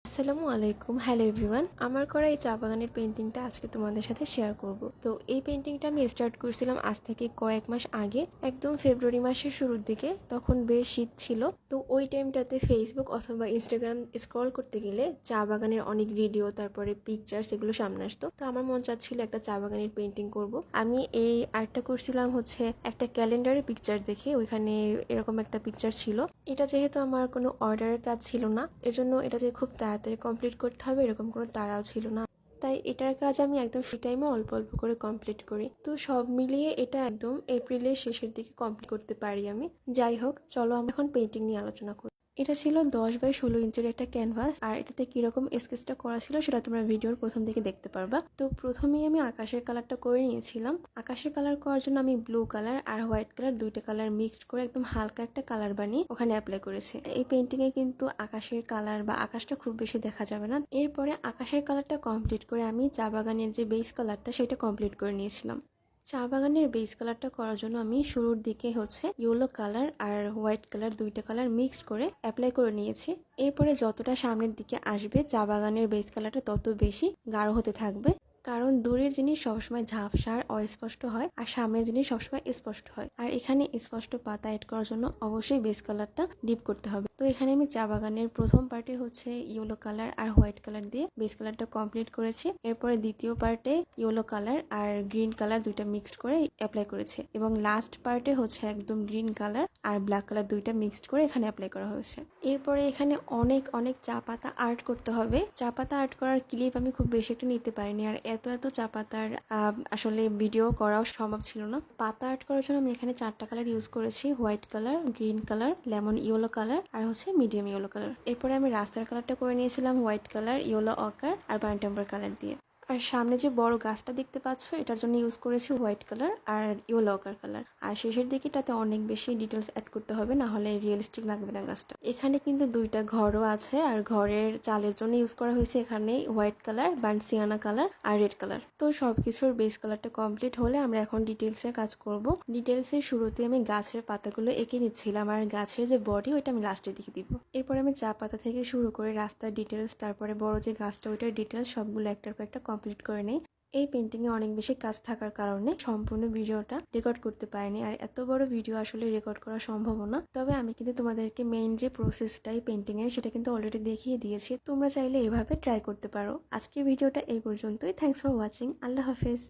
আসসালামু আলাইকুম, hello everyone. আমার করা এই চা বাগানের পেন্টিংটা আজকে তোমাদের সাথে শেয়ার করব। তো এই পেন্টিংটা আমি স্টার্ট করছিলাম আজ থেকে কয়েক মাস আগে, একদম ফেব্রুয়ারি মাসের শুরুর দিকে। তখন বেশ শীত ছিল। তো ওই টাইমটাতে ফেসবুক অথবা ইনস্টাগ্রাম স্ক্রল করতে গেলে চা বাগানের অনেক ভিডিও, তারপরে পিকচার্স এগুলো সামনে আসতো। তো আমার মন চাচ্ছিল একটা চা বাগানের পেন্টিং করব। আমি এই আর্টটা করছিলাম হচ্ছে একটা ক্যালেন্ডারের পিকচার দেখে। ওইখানে এরকম একটা পিকচার ছিল। এটা যেহেতু আমার কোনো অর্ডারের কাজ ছিল না, এজন্য এটা যে খুব তাড়াতাড়ি কমপ্লিট করতে হবে এরকম কোনো তাড়াও ছিল না। তাই এটার কাজ আমি একদম ফ্রি টাইমে অল্প অল্প করে কমপ্লিট করি। তো সব মিলিয়ে এটা একদম এপ্রিলের শেষের দিকে কমপ্লিট করতে পারি আমি। যাই হোক, চলো আমি এখন পেন্টিং নিয়ে আলোচনা করি। এটা ছিল 10x16 ইঞ্চের একটা ক্যানভাস, আর এটাতে কিরকম স্কেচটা করা ছিল সেটা তোমরা ভিডিওর প্রথম দিকে দেখতে পারবা। তো প্রথমেই আমি আকাশের কালারটা করে নিয়েছিলাম। আকাশের কালার করার জন্য আমি ব্লু কালার আর হোয়াইট কালার দুইটা কালার মিক্সড করে একদম হালকা একটা কালার বানিয়ে ওখানে অ্যাপ্লাই করেছি। এই পেন্টিং এ কিন্তু আকাশের কালার বা আকাশটা খুব বেশি দেখা যাবে না। এরপরে আকাশের কালারটা কমপ্লিট করে আমি চা বাগানের যে বেস কালারটা সেটা কমপ্লিট করে নিয়েছিলাম। চা বাগানের বেস কালারটা করার জন্য আমি শুরুর দিকে হচ্ছে ইয়েলো কালার আর হোয়াইট কালার দুইটা কালার মিক্সড করে অ্যাপ্লাই করে নিয়েছি। এরপরে যতটা সামনের দিকে আসবে চা বাগানের বেস কালারটা তত বেশি গাঢ় হতে থাকবে, কারণ দূরের জিনিস সবসময় ঝাপসা আর অস্পষ্ট হয়, আর সামনের জিনিস সবসময় স্পষ্ট হয়। আর এখানে স্পষ্ট পাতা এড করার জন্য অবশ্যই বেস কালারটা ডিপ করতে হবে। তো এখানে আমি চা বাগানের প্রথম পার্টে হচ্ছে ইয়েলো কালার আর হোয়াইট কালার দিয়ে বেস কালারটা কমপ্লিট করেছি। এরপরে দ্বিতীয় পার্টে ইয়েলো কালার আর গ্রিন কালার দুইটা মিক্সড করে অ্যাপ্লাই করেছে, এবং লাস্ট পার্টে হচ্ছে একদম গ্রিন কালার আর ব্ল্যাক কালার দুইটা মিক্সড করে এখানে অ্যাপ্লাই করা হয়েছে। এরপরে এখানে অনেক অনেক চা পাতা আর্ট করতে হবে। চা পাতা আর্ট করার ক্লিপ আমি খুব বেশি একটা নিতে পারিনি, আর এত এত চা পাতার আসলে ভিডিও করাও সম্ভব ছিল না। পাতা আর্ট করার জন্য আমি এখানে 4টা কালার ইউজ করেছি, white colour, green colour, lemon yellow colour আর হচ্ছে মিডিয়াম ইয়েলো কালার। এরপরে আমি রাস্তার কালারটা করে নিয়েছিলাম হোয়াইট কালার, ইয়েলো অকার আর বার্ন টেম্পার কালার দিয়ে। আর সামনে যে বড় গাছটা দেখতে পাচ্ছ এটার জন্য ইউজ করেছি হোয়াইট কালার আর ইয়েলো অকার কালার। আর শেষের দিকে এটাতে অনেক বেশি ডিটেলস অ্যাড করতে হবে, না হলে রিয়েলিস্টিক লাগবে না গাছটা। এখানে কিন্তু দুইটা ঘরও আছে, আর ঘরের চালের জন্য ইউজ করা হয়েছে এখানে হোয়াইট কালার, বার্ন সিয়ানা কালার আর রেড কালার। তো সবকিছুর বেস কালারটা কমপ্লিট হলে আমরা এখন ডিটেলসের কাজ করব। ডিটেলসের শুরুতে আমি গাছের পাতাগুলো এঁকে নিচ্ছিলাম, আর গাছের যে বডি ওইটা আমি লাস্টের দিকে দিব। এরপরে আমি চা পাতা থেকে শুরু করে রাস্তার ডিটেলস, তারপরে বড় যে গাছটা ওইটার ডিটেলস সবগুলো একটার পর একটা কমপ্লিট করে নেই। এই পেন্টিংয়ে অনেক বেশি কাজ থাকার কারণে সম্পূর্ণ ভিডিওটা রেকর্ড করতে পারিনি, আর এত বড় ভিডিও আসলে রেকর্ড করা সম্ভব না। তবে আমি কিন্তু তোমাদেরকে মেইন যে প্রসেসটাই পেন্টিংয়ের সেটা কিন্তু অলরেডি দেখিয়ে দিয়েছি। তোমরা চাইলে এভাবে ট্রাই করতে পারো। আজকের ভিডিওটা এই পর্যন্তই। Thanks for watching. আল্লাহ হাফেজ।